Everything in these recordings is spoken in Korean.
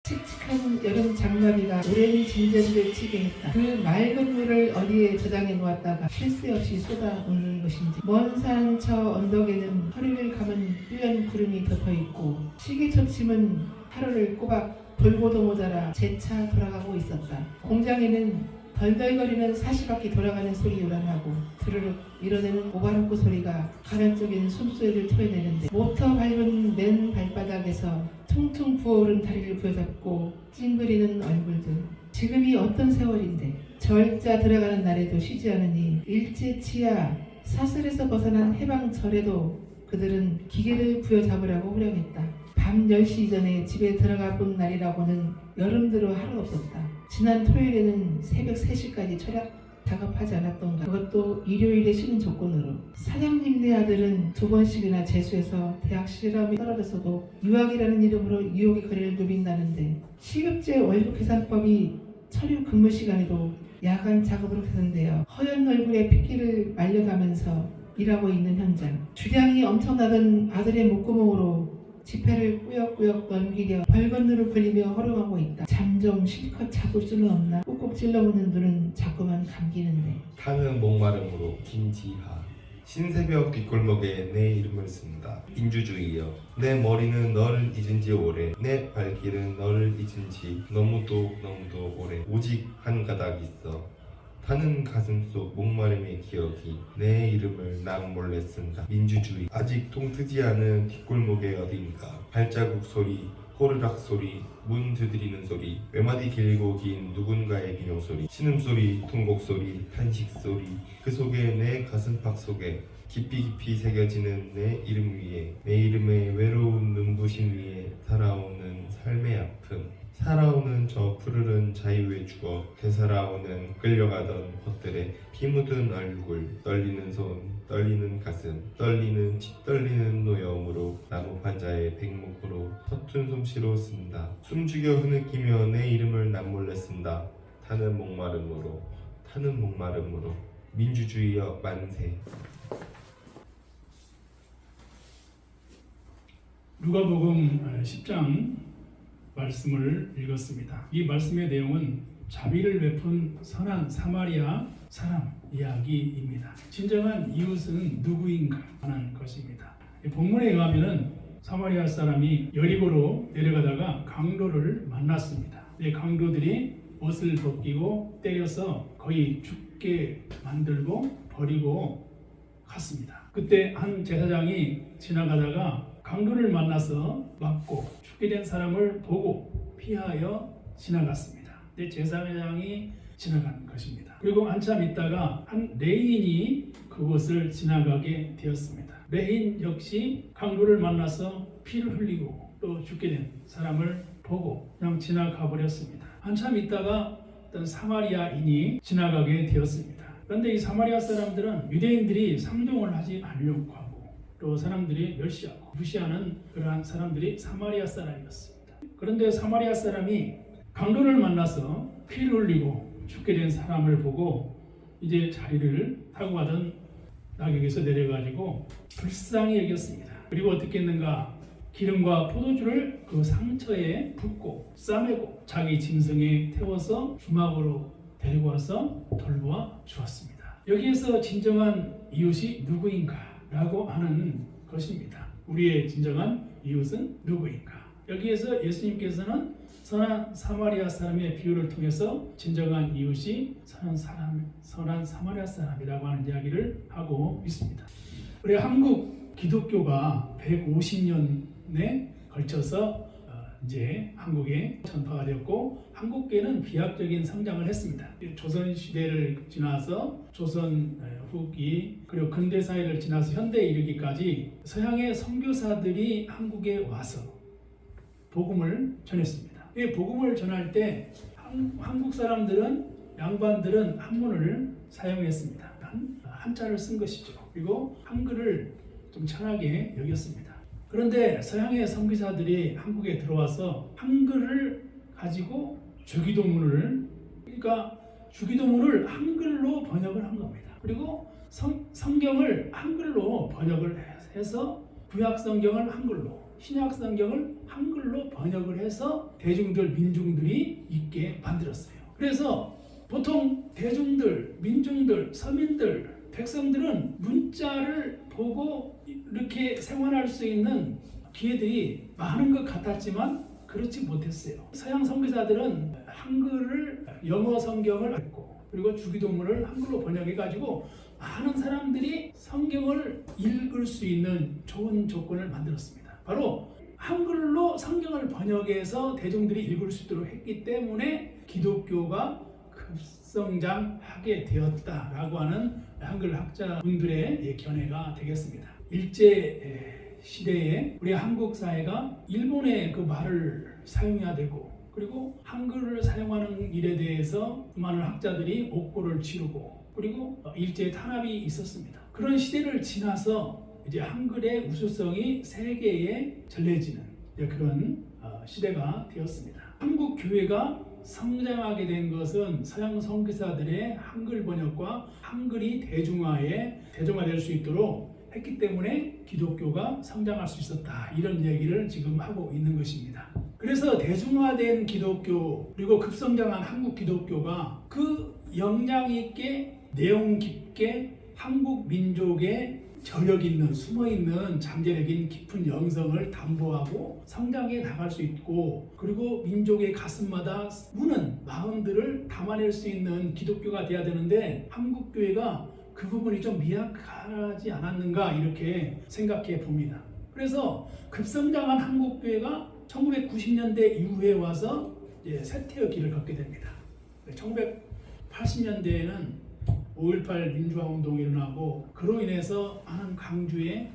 칙칙한 여름 장마비가 오랜 진저리를 치게 했다. 그 맑은 물을 어디에 저장해 놓았다가 쉴 새 없이 쏟아오는 것인지. 먼 산 저 언덕에는 허리를 감은 뿌연 구름이 덮어있고 시계초침은 하루를 꼬박 돌고도 모자라 재차 돌아가고 있었다. 공장에는 덜덜거리는 사시바퀴 돌아가는 소리 요란하고 드르륵 밀어내는 오바로크 소리가 가면 쪽인 숨소리를 토해내는데 모터 밟은 맨 발바닥에서 퉁퉁 부어오른 다리를 부여잡고 찡그리는 얼굴들. 지금이 어떤 세월인데 절자 들어가는 날에도 쉬지 않으니 일제치야 사슬에서 벗어난 해방절에도 그들은 기계를 부여잡으라고 후령했다. 밤 10시 이전에 집에 들어가 본 날이라고는 여름 들어 하루 없었다. 지난 토요일에는 새벽 3시까지 철학 작업하지 않았던가. 그것도 일요일에 쉬는 조건으로. 사장님네 아들은 2번씩이나 재수해서 대학 실험이 떨어졌어도 유학이라는 이름으로 유혹의 거리를 누빈다는데 시급제 월급 계산법이 철유 근무 시간에도 야간 작업으로 계산되어 허연 얼굴에 핏기를 말려가면서 일하고 있는 현장. 주량이 엄청나던 아들의 목구멍으로 지폐를 꾸역꾸역 넘기려 벌건눈을 굴리며 허름하고 있다. 잠 좀 실컷 잡을 수는 없나? 꾹꾹 찔러보는 눈은 자꾸만 감기는데. 타는 목마름으로 김지하. 신새벽 뒷골목에 내 이름을 쓴다. 인주주의여. 내 머리는 너를 잊은 지 오래. 내 발길은 너를 잊은 지 너무도 오래. 오직 한 가닥 있어. 타는 가슴 속 목마름의 기억이 내 이름을 남몰래 쓴다. 민주주의. 아직 통트지 않은 뒷골목의 어딘가. 발자국 소리, 호르락 소리, 문 두드리는 소리, 외마디 길고 긴 누군가의 비명소리, 신음소리, 통곡소리, 탄식소리. 그 속에 내 가슴팍 속에 깊이 새겨지는 내 이름 위에, 내 이름의 외로운 눈부심 위에 살아오는 삶의 아픔. 살아오는 저 푸르른 자유의 추억, 되살아오는 끌려가던 것들의 피 묻은 얼굴, 떨리는 손, 떨리는 가슴, 떨리는 짓떨리는 노여움으로 나무 판자의 백목으로 서툰 솜씨로 쓴다. 숨죽여 흐느끼며 내 이름을 남몰래 쓴다. 타는 목마름으로, 타는 목마름으로. 민주주의여 만세. 누가복음 10장 말씀을 읽었습니다. 이 말씀의 내용은 자비를 베푼 선한 사마리아 사람 이야기입니다. 진정한 이웃은 누구인가 하는 것입니다. 본문에 의하면 사마리아 사람이 여리고로 내려가다가 강도를 만났습니다. 이 강도들이 옷을 벗기고 때려서 거의 죽게 만들고 버리고 갔습니다. 그때 한 제사장이 지나가다가 강도를 만나서 맞고 죽게 된 사람을 보고 피하여 지나갔습니다. 근데 제사장이 지나간 것입니다. 그리고 한참 있다가 한 레인이 그곳을 지나가게 되었습니다. 레인 역시 강도를 만나서 피를 흘리고 또 죽게 된 사람을 보고 그냥 지나가 버렸습니다. 한참 있다가 어떤 사마리아인이 지나가게 되었습니다. 그런데 이 사마리아 사람들은 유대인들이 상종을 하지 않으려고 하고 또 사람들이 멸시하고 무시하는 그러한 사람들이 사마리아 사람이었습니다. 그런데 사마리아 사람이 강도를 만나서 피를 흘리고 죽게 된 사람을 보고 이제 자리를 타고 가던 낙역에서 내려가지고 불쌍히 여겼습니다. 그리고 어떻게 했는가? 기름과 포도주를 그 상처에 붓고 싸매고 자기 짐승에 태워서 주막으로 데리고 와서 돌보아 주었습니다. 여기에서 진정한 이웃이 누구인가? 라고 하는 것입니다. 우리의 진정한 이웃은 누구인가? 여기에서 예수님께서는 선한 사마리아 사람의 비유를 통해서 진정한 이웃이 선한 사마리아 사람이라고 하는 이야기를 하고 있습니다. 우리 한국 기독교가 150년에 걸쳐서 이제 한국에 전파가 되었고 한국계는 비약적인 성장을 했습니다. 조선 시대를 지나서 조선 후기 그리고 근대 사회를 지나서 현대에 이르기까지 서양의 선교사들이 한국에 와서 복음을 전했습니다. 이 복음을 전할 때 한국 사람들은 양반들은 한문을 사용했습니다. 한자를 쓴 것이죠. 그리고 한글을 좀 편하게 여겼습니다. 그런데 서양의 선교사들이 한국에 들어와서 한글을 가지고 주기도문을 그러니까 주기도문을 한글로 번역을 한 겁니다. 그리고 성경을 한글로 번역을 해서 구약 성경을 한글로 신약 성경을 한글로 번역을 해서 대중들, 민중들이 읽게 만들었어요. 그래서 보통 대중들, 민중들, 서민들, 백성들은 문자를 보고 이렇게 생활할 수 있는 기회들이 많은 것 같았지만 그렇지 못했어요. 서양 선교사들은 한글을, 영어 성경을 했고, 그리고 주기도문을 한글로 번역해가지고 많은 사람들이 성경을 읽을 수 있는 좋은 조건을 만들었습니다. 바로 한글로 성경을 번역해서 대중들이 읽을 수 있도록 했기 때문에 기독교가 급성장하게 되었다라고 하는 한글 학자분들의 견해가 되겠습니다. 일제 시대에 우리 한국 사회가 일본의 그 말을 사용해야 되고, 그리고 한글을 사용하는 일에 대해서 많은 학자들이 옥고를 치르고, 그리고 일제 탄압이 있었습니다. 그런 시대를 지나서 이제 한글의 우수성이 세계에 전해지는 그런 시대가 되었습니다. 한국 교회가 성장하게 된 것은 서양 선교사들의 한글 번역과 한글이 대중화될 수 있도록 했기 때문에 기독교가 성장할 수 있었다, 이런 얘기를 지금 하고 있는 것입니다. 그래서 대중화된 기독교, 그리고 급성장한 한국 기독교가 그 역량 있게 내용 깊게 한국 민족의 저력 있는, 숨어있는 잠재력인 깊은 영성을 담보하고 성장해 나갈 수 있고, 그리고 민족의 가슴마다 우는 마음들을 담아낼 수 있는 기독교가 돼야 되는데, 한국교회가 그 부분이 좀 미약하지 않았는가, 이렇게 생각해 봅니다. 그래서 급성장한 한국교회가 1990년대 이후에 와서 쇠퇴의 길을 걷게 됩니다. 1980년대에는 5.18 민주화 운동이 일어나고, 그로 인해서 많은 광주에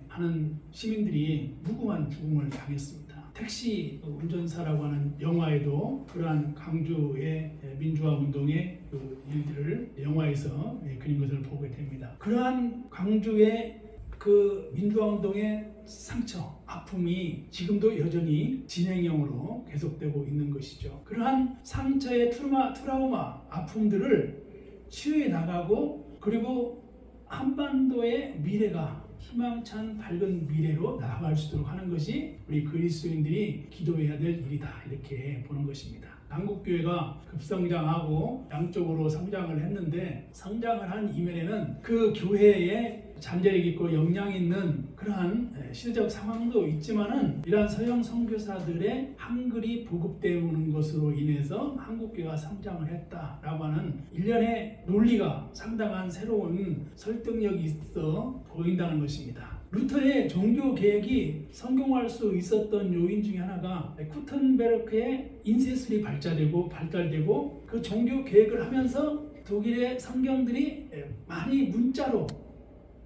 많은 시민들이 무고한 죽음을 당했습니다. 택시 운전사라고 하는 영화에도 그러한 광주의 민주화 운동의 그 일들을 영화에서 그린 것을 보게 됩니다. 그러한 광주의 그 민주화 운동의 상처, 아픔이 지금도 여전히 진행형으로 계속되고 있는 것이죠. 그러한 상처의 트라우마, 아픔들을 치유해 나가고, 그리고 한반도의 미래가 희망찬 밝은 미래로 나아갈 수 있도록 하는 것이 우리 그리스도인들이 기도해야 될 일이다, 이렇게 보는 것입니다. 한국교회가 급성장하고 양쪽으로 성장을 했는데, 성장을 한 이면에는 그 교회에 잠재력 있고 역량 있는 그러한 시대적 상황도 있지만은, 이러한 서양 선교사들의 한글이 보급되는 것으로 인해서 한국교회가 성장을 했다라고 하는 일련의 논리가 상당한 새로운 설득력이 있어 보인다는 것입니다. 루터의 종교 개혁이 성공할 수 있었던 요인 중에 하나가 구텐베르크의 인쇄술이 발달되고 그 종교 개혁을 하면서 독일의 성경들이 많이 문자로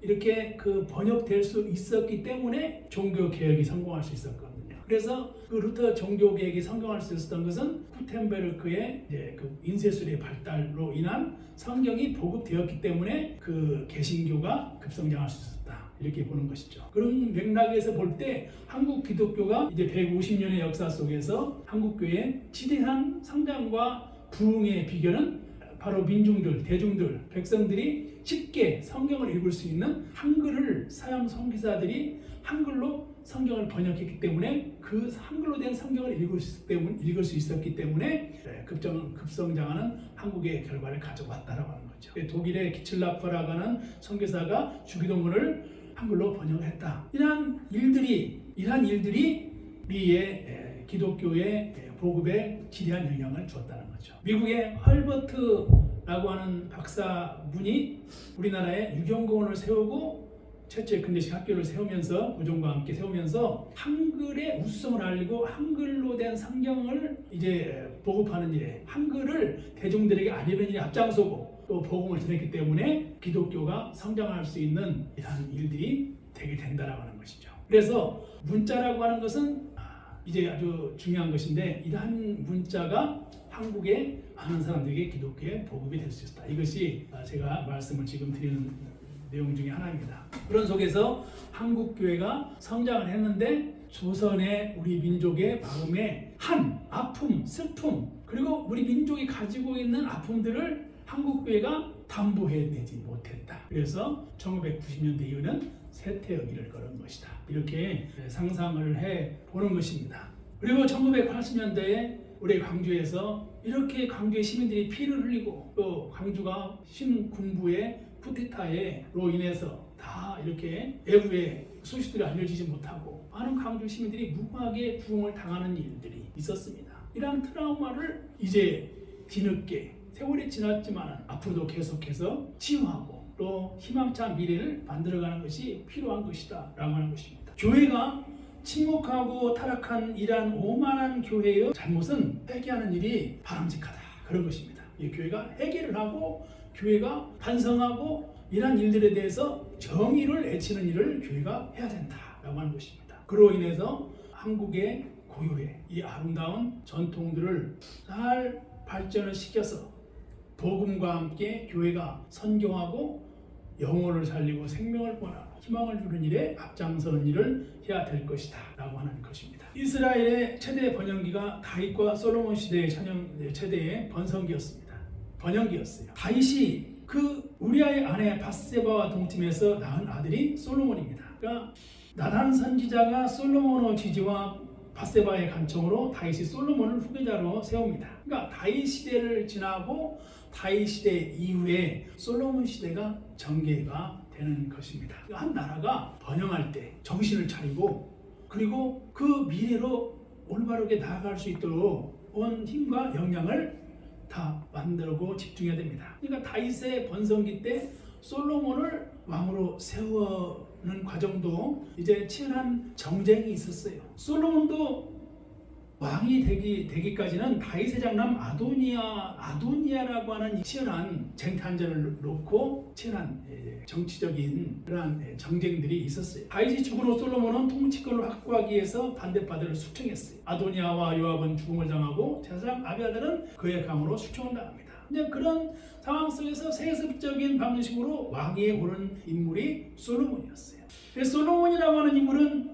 이렇게 그 번역될 수 있었기 때문에 종교 개혁이 성공할 수 있었거든요. 그래서 그 루터 종교 개혁이 성공할 수 있었던 것은 구텐베르크의 그 인쇄술의 발달로 인한 성경이 보급되었기 때문에 그 개신교가 급성장할 수 있었다, 이렇게 보는 것이죠. 그런 맥락에서 볼 때 한국 기독교가 이제 150년의 역사 속에서 한국교회의 지대한 성장과 부흥의 비결은 바로 민중들, 대중들, 백성들이 쉽게 성경을 읽을 수 있는 한글을 서양 선교사들이 한글로 성경을 번역했기 때문에, 그 한글로 된 성경을 읽을 수 있었기 때문에 급성장하는 한국의 결과를 가져왔다라고 하는 거죠. 독일의 기틀라퍼라고 하는 선교사가 주기도문을 한글로 번역을 했다. 이러한 일들이 우리의 기독교의 보급에 지대한 영향을 주었다는 거죠. 미국의 헐버트라고 하는 박사분이 우리나라에 유경공원을 세우고 최초의 근대식 학교를 세우면서, 구종과 함께 세우면서 한글의 우수성을 알리고 한글로 된 성경을 이제 보급하는 일에, 한글을 대중들에게 알리는 일에 앞장서고 또 복음을 전했기 때문에 기독교가 성장할 수 있는 이러한 일들이 되게 된다라고 하는 것이죠. 그래서 문자라고 하는 것은 이제 아주 중요한 것인데, 이러한 문자가 한국의 많은 사람들에게 기독교의 보급이 될 수 있다. 이것이 제가 말씀을 지금 드리는 내용 중에 하나입니다. 그런 속에서 한국 교회가 성장을 했는데, 조선의 우리 민족의 마음에 한 아픔, 슬픔, 그리고 우리 민족이 가지고 있는 아픔들을 한국 교회가 담보해내지 못했다. 그래서 1990년대 이후는 쇠퇴의 길을 걸은 것이다. 이렇게 상상을 해 보는 것입니다. 그리고 1980년대에 우리 광주에서 이렇게 광주의 시민들이 피를 흘리고 또 광주가 신군부의 쿠데타로 인해서 다 이렇게 외부의 소식들이 알려지지 못하고 많은 광주 시민들이 무고하게 구금을 당하는 일들이 있었습니다. 이러한 트라우마를 이제 뒤늦게 세월이 지났지만 앞으로도 계속해서 치유하고 또 희망찬 미래를 만들어가는 것이 필요한 것이다 라고 하는 것입니다. 교회가 침묵하고 타락한 이러한 오만한 교회의 잘못은 회개하는 일이 바람직하다 그런 것입니다. 이 교회가 회개를 하고 교회가 반성하고 이러한 일들에 대해서 정의를 애치는 일을 교회가 해야 된다라고 하는 것입니다. 그로 인해서 한국의 고유의 이 아름다운 전통들을 잘 발전을 시켜서 복음과 함께 교회가 선교하고 영혼을 살리고 생명을 보나 희망을 주는 일에 앞장서는 일을 해야 될 것이다 라고 하는 것입니다. 이스라엘의 최대 번영기가 다윗과 솔로몬 시대의 최대의 번성기였습니다. 번영기였어요. 다윗이 그 우리아의 아내 밧세바와 동침해서 낳은 아들이 솔로몬입니다. 그러니까 나단 선지자가 솔로몬의 지지와 밧세바의 간청으로 다윗이 솔로몬을 후계자로 세웁니다. 그러니까 다윗 시대를 지나고 다윗 시대 이후에 솔로몬 시대가 전개가 되는 것입니다. 한 나라가 번영할 때 정신을 차리고 그리고 그 미래로 올바르게 나아갈 수 있도록 온 힘과 역량을 다 만들고 집중해야 됩니다. 그러니까 다윗의 번성기 때 솔로몬을 왕으로 세우는 과정도 이제 치열한 정쟁이 있었어요. 솔로몬도 왕이 되기까지는 다윗의 장남 아도니아라고 하는 치열한 쟁탈전을 놓고 치열한 정치적인 그러한 정쟁들이 있었어요. 다윗이 죽은 후 솔로몬은 통치권을 확보하기 위해서 반대파들을 숙청했어요. 아도니아와 요압은 죽음을 당하고 제사장 아비아달은 그의 강으로 숙청을 당합니다. 근데 그런 상황 속에서 세습적인 방식으로 왕위에 오른 인물이 솔로몬이었어요. 솔로몬이라고 하는 인물은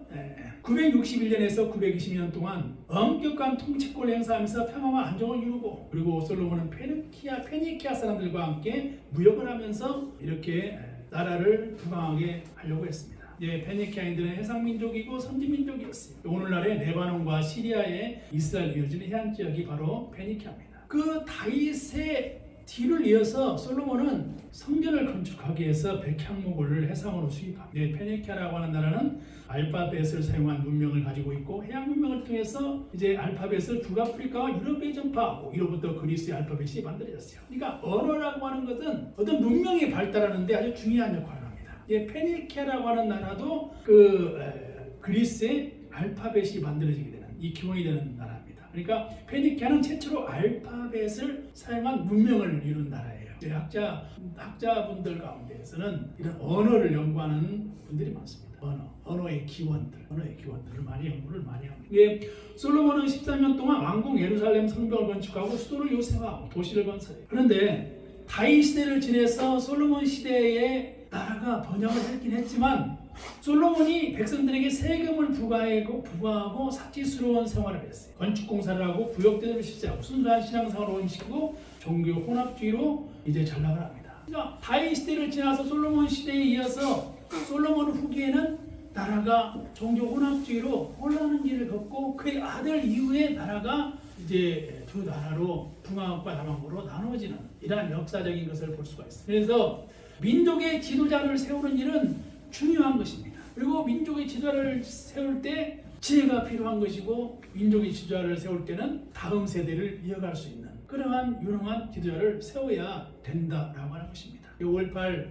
961년에서 920년 동안 엄격한 통치권을 행사하면서 평화와 안정을 이루고 그리고 솔로몬은 페니키아 사람들과 함께 무역을 하면서 이렇게 나라를 부강하게 하려고 했습니다. 페니키아인들은 해상민족이고 선진민족이었어요. 오늘날의 레바논과 시리아의 이스라엘 이어지는 해안 지역이 바로 페니키아입니다. 그 다윗의 뒤를 이어서 솔로몬은 성전을 건축하기 위해서 백향목을 해상으로 수입합니다. 페니키아라고 하는 나라는 알파벳을 사용한 문명을 가지고 있고 해양 문명을 통해서 이제 알파벳을 북아프리카와 유럽에 전파하고 이로부터 그리스의 알파벳이 만들어졌어요. 그러니까 언어라고 하는 것은 어떤 문명이 발달하는데 아주 중요한 역할을 합니다. 페니키아라고 하는 나라도 그리스의 알파벳이 만들어지게 되는 이 기원이 되는 나라입니다. 그러니까 페니키아는 최초로 알파벳을 사용한 문명을 이룬 나라예요. 학자분들 가운데에서는 이런 언어를 연구하는 분들이 많습니다. 언어의 기원들을 많이 연구를 많이 합니다. 솔로몬은 13년 동안 왕궁 예루살렘 성벽을 건축하고 수도를 요새화하고 도시를 건설해요. 그런데 다윗 시대를 지내서 솔로몬 시대에 나라가 번영을 했긴 했지만 솔로몬이 백성들에게 세금을 부과하고 사치스러운 생활을 했어요. 건축공사를 하고 구역대도를 실시하고 순수한 신앙생활을 원시키고 종교 혼합주의로 이제 전락을 합니다. 그러니까 다윗 시대를 지나서 솔로몬 시대에 이어서 솔로몬 후기에는 나라가 종교 혼합주의로 혼란한 길을 걷고 그의 아들 이후에 나라가 이제 두 나라로 북왕과 남왕으로 나누어지는 이러한 역사적인 것을 볼 수가 있어요. 그래서 민족의 지도자를 세우는 일은 중요한 것입니다. 그리고 민족의 지도자를 세울 때 지혜가 필요한 것이고 민족의 지도자를 세울 때는 다음 세대를 이어갈 수 있는 그러한 유능한 지도자를 세워야 된다라고 하는 것입니다. 5.18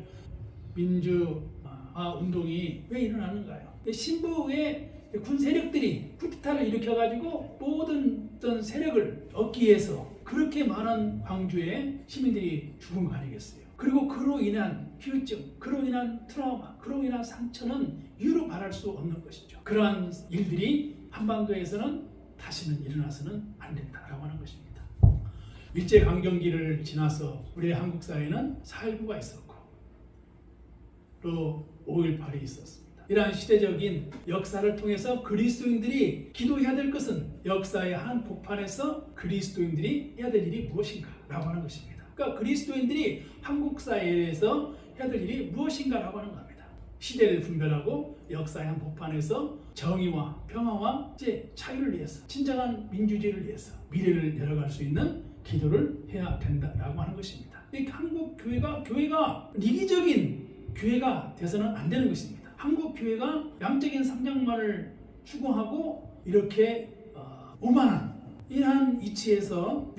민주화 운동이 왜 일어나는가요? 신부의 군 세력들이 쿠데타를 일으켜가지고 모든 어떤 세력을 얻기 위해서 그렇게 많은 광주의 시민들이 죽은 거 아니겠어요? 그리고 그로 인한 후유증, 그로 인한 트라우마, 그로 인한 상처는 이유로 말할 수 없는 것이죠. 그러한 일들이 한반도에서는 다시는 일어나서는 안 된다라고 하는 것입니다. 일제강점기를 지나서 우리 한국 사회는 4.19가 있었고 또 5.18이 있었습니다. 이러한 시대적인 역사를 통해서 그리스도인들이 기도해야 될 것은 역사의 한 복판에서 그리스도인들이 해야 될 일이 무엇인가 라고 하는 것입니다. 그러니까 그리스도인들이 한국 사회에서 해야 될 일이 무엇인가 라고 하는 겁니다. 시대를 분별하고 역사의 한 복판에서 정의와 평화와 이제 자유를 위해서 진정한 민주주의를 위해서 미래를 열어갈 수 있는 기도를 해야 된다라고 하는 것입니다. 이 한국 교회가 이기적인 교회가 돼서는 안 되는 것입니다. 한국 교회가 양적인 성장만을 추구하고 이렇게 오만한 이러한 이치에서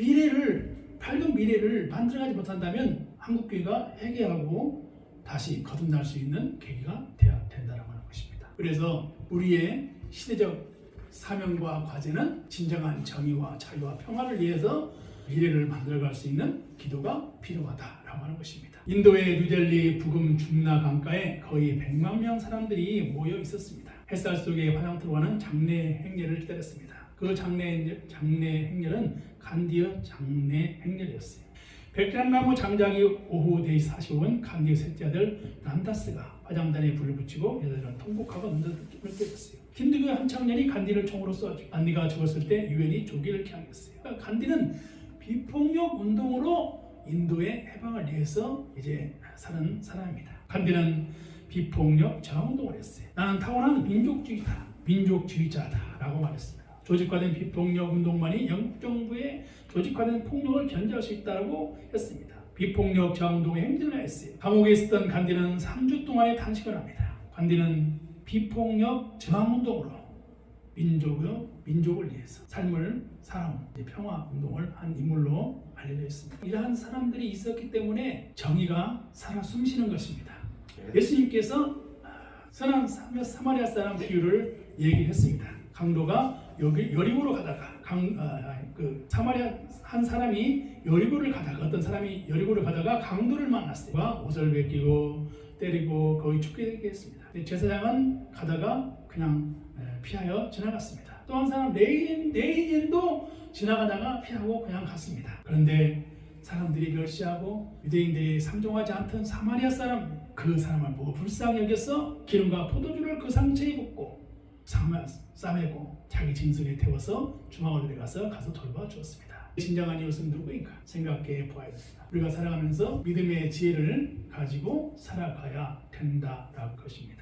밝은 미래를 만들어가지 못한다면 한국 교회가 회개하고 다시 거듭날 수 있는 계기가 되어야 된다고 하는 것입니다. 그래서 우리의 시대적 사명과 과제는 진정한 정의와 자유와 평화를 위해서 미래를 만들어갈 수 있는 기도가 필요하다라고 하는 것입니다. 인도의 뉴델리 북음 중나 강가에 거의 100만 명 사람들이 모여 있었습니다. 햇살 속에 화장터로 가는 장례 행렬을 기다렸습니다. 그 장례 행렬은 간디의 장례 행렬이었어요. 백향나무 장작이 오후 4시 45분 간디의 셋째 아들 란다스가 화장단에 불을 붙이고 여자들은 통곡하고 눈을 떼었어요. 힌두교 한 청년이 간디를 총으로 쏘았죠. 간디가 죽었을 때 유엔이 조기를 향했어요. 그러니까 간디는 비폭력 운동으로 인도의 해방을 위해서 이제 사는 사람입니다. 간디는 비폭력 저항운동을 했어요. 나는 타고난 민족주의자다라고 말했습니다. 조직화된 비폭력 운동만이 영국 정부의 조직화된 폭력을 견제할 수 있다고 했습니다. 비폭력 저항운동에 행진을 했어요. 감옥에 있었던 간디는 3주 동안의 단식을 합니다. 간디는 비폭력 저항운동으로 민족을 위해서 삶을 살아온 평화운동을 한 인물로 알려져 있습니다. 이러한 사람들이 있었기 때문에 정의가 살아 숨쉬는 것입니다. 예수님께서 선한 사마리아 사람 비유를 얘기했습니다. 강도가 여리고로 가다가 사마리아 한 사람이 여리고를 가다가 어떤 사람이 여리고를 가다가 강도를 만났어요. 옷을 벗기고 때리고 거의 죽게 되게 했습니다. 제사장은 가다가 그냥 피하여 지나갔습니다. 또 한 사람 레인도 지나가다가 피하고 그냥 갔습니다. 그런데 사람들이 멸시하고 유대인들이 상종하지 않던 사마리아 사람, 그 사람을 보고 불쌍히 여겨서 기름과 포도주를 그 상처에 붓고 싸매고 자기 짐승에 태워서 주막을 가서 돌봐주었습니다. 진정한 이웃은 누구인가 생각해 보아야 됩니다. 우리가 살아가면서 믿음의 지혜를 가지고 살아가야 된다라는 것입니다.